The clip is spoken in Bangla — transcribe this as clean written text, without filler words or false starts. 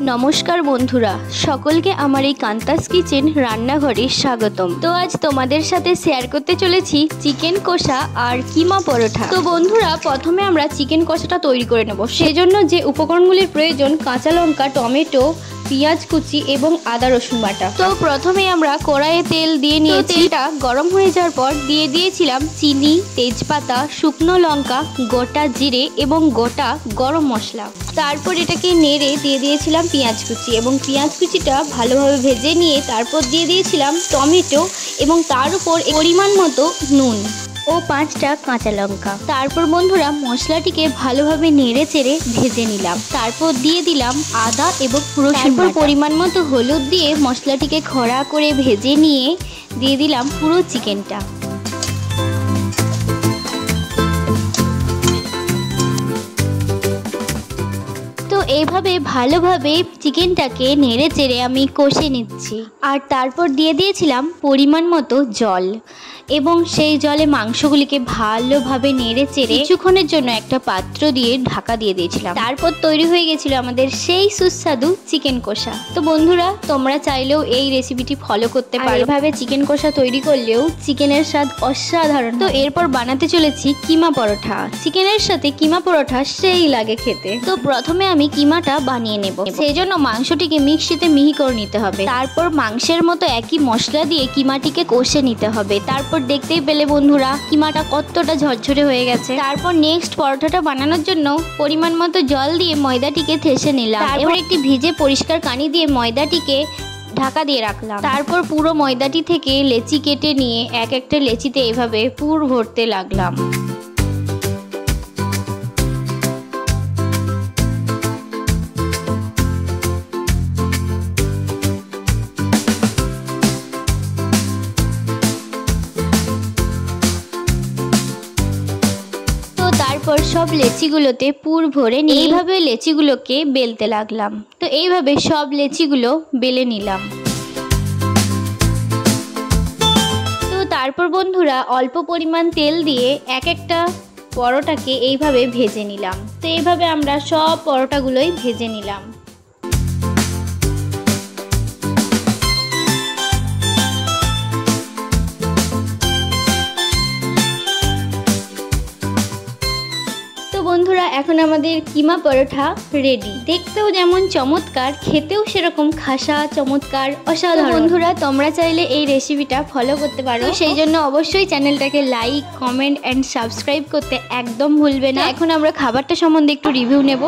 नमस्कार बंधुरा सकलके आमार এই কান্তাস কিচেন রান্নাঘরে স্বাগতম। তো আজ তোমাদের সাথে শেয়ার করতে চলেছি চিকেন কষা আর কিমা পরোটা। তো বন্ধুরা প্রথমে আমরা চিকেন কষাটা তৈরি করে নেব। সেজন্য যে উপকরণগুলির প্রয়োজন কাঁচা লঙ্কা, টমেটো, পেঁয়াজ কুচি এবং আদা রসুন বাটা। তো প্রথমে আমরা কড়াইয়ে তেল দিয়ে নিয়েছি। তেলটা গরম হয়ে যাওয়ার পর দিয়ে দিয়েছিলাম চিনি, তেজপাতা, শুকনো লঙ্কা, গোটা জিরে এবং গোটা গরম মশলা। তারপর এটাকে নেড়ে দিয়ে দিয়েছিলাম পেঁয়াজ কুচি এবং পেঁয়াজ কুচিটা ভালোভাবে ভেজে নিয়ে তারপর দিয়ে দিয়েছিলাম টমেটো এবং তার উপর পরিমাণ মতো নুন ও 5টা কাঁচা লঙ্কা। তারপর বন্ধুরা মশলাটিকে ভালোভাবে নেড়ে চেড়ে ভেজে নিলাম। তারপর দিয়ে দিলাম আদা এবং রসুন বাটা। পরিমাণ মতো হলুদ দিয়ে মশলাটিকে খড়া করে ভেজে নিয়ে দিয়ে দিলাম পুরো চিকেনটা। তো এইভাবে ভালোভাবে চিকেনটাকে নেড়ে চেড়ে আমি কষে নিচ্ছি। আর তারপর দিয়ে দিয়েছিলাম পরিমাণ মতো জল এবং সেই জলে মাংসগুলিকে ভালোভাবে নেড়ে চেড়ে কিছুক্ষণের জন্য একটা পাত্র দিয়ে ঢাকা দিয়ে দিয়েছিলাম। তারপর তৈরি হয়ে গেছিল আমাদের সেই সুস্বাদু চিকেন কষা। তো বন্ধুরা তোমরা চাইলেও এই রেসিপিটি ফলো করতে পারো। এভাবে চিকেন কষা তৈরি করলেও চিকেনের স্বাদ অসাধারণ। তো এরপর বানাতে চলেছি কিমা পরোটা। চিকেনের সাথে কিমা পরোটা সেই লাগে খেতে। তো প্রথমে আমি কিমাটা বানিয়ে নেব। সেই জন্য মাংসটিকে মিক্সিতে মিহি করে নিতে হবে। তারপর মাংসের মতো একই মশলা দিয়ে কিমাটিকে কষে নিতে হবে। তারপর দেখতেই পেলে বন্ধুরা কিমাটা কতটা ঝরঝরে হয়ে গেছে। তারপর নেক্সট পরোটাটা বানানোর জন্য পরিমাণ মতো জল দিয়ে ময়দাটিকে থেসে নিলাম। তারপর একটি ভিজে পরিষ্কার কানি দিয়ে ময়দাটিকে ঢাকা দিয়ে রাখলাম। তারপর পুরো ময়দাটি থেকে লেচি কেটে নিয়ে এক একটা লেচিতে এভাবে পুর ভরতে লাগলাম। তারপর সব লেচিগুলোতে পুর ভরে এইভাবে লেচিগুলোকে বেলতে লাগলাম। তো এইভাবে সব লেচিগুলো বেলে নিলাম। তো তারপর বন্ধুরা অল্প পরিমাণ তেল দিয়ে এক একটা পরোটাকে এইভাবে ভেজে নিলাম। তো এইভাবে আমরা সব পরোটাগুলোই ভেজে নিলাম। বন্ধুরা এখন আমাদের কিমা পরোটা রেডি। দেখতেও যেমন চমৎকার, খেতেও সেরকম খাসা চমৎকার অসাধারণ। বন্ধুরা তোমরা চাইলে এই রেসিপিটা ফলো করতে পারো। সেই জন্য অবশ্যই চ্যানেলটাকে লাইক, কমেন্ট অ্যান্ড সাবস্ক্রাইব করতে একদম ভুলবে না। এখন আমরা খাবারটা সম্বন্ধে একটু রিভিউ নেব।